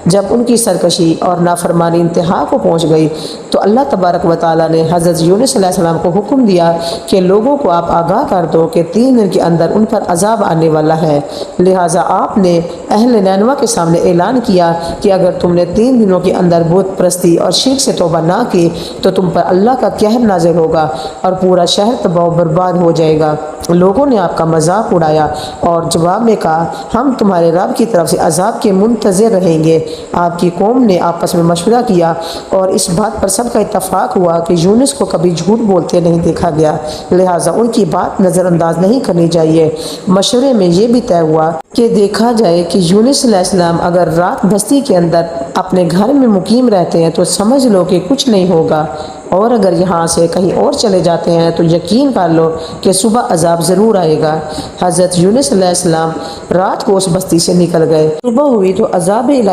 جب ان کی سرکشی اور نافرمانی انتہا کو پہنچ گئی تو اللہ تبارک و تعالیٰ نے حضرت یونس علیہ السلام کو حکم دیا کہ لوگوں کو آپ آگاہ کر دو کہ 3 دن کے اندر ان پر عذاب آنے والا ہے۔ لہٰذا آپ نے اہل نینوا کے سامنے اعلان کیا کہ اگر تم نے 3 دنوں کے اندر بت پرستی اور شرک سے توبہ نہ کی تو تم پر اللہ کا قہر نازل ہوگا اور پورا شہر تباہ و برباد ہو جائے گا۔ لوگوں نے آپ کا مذاق اڑایا اور جواب میں کہا ہم تمہارے رب کی طرف سے عذاب کے منتظر رہیں گے۔ آپ کی قوم نے آپس میں مشورہ کیا اور اس بات پر سب کا اتفاق ہوا کہ یونس کو کبھی جھوٹ بولتے نہیں دیکھا گیا، لہٰذا ان کی بات نظر انداز نہیں کرنی چاہیے۔ مشورے میں یہ بھی طے ہوا کہ دیکھا جائے کہ یونس علیہ السلام اگر رات بستی کے اندر اپنے گھر میں مقیم رہتے ہیں تو سمجھ لو کہ کچھ نہیں ہوگا، اور اگر یہاں سے کہیں اور چلے جاتے ہیں تو یقین کر لو کہ صبح عذاب ضرور آئے گا۔ حضرت یونس علیہ السلام رات کو اس بستی سے نکل گئے۔ صبح ہوئی تو عذاب الہی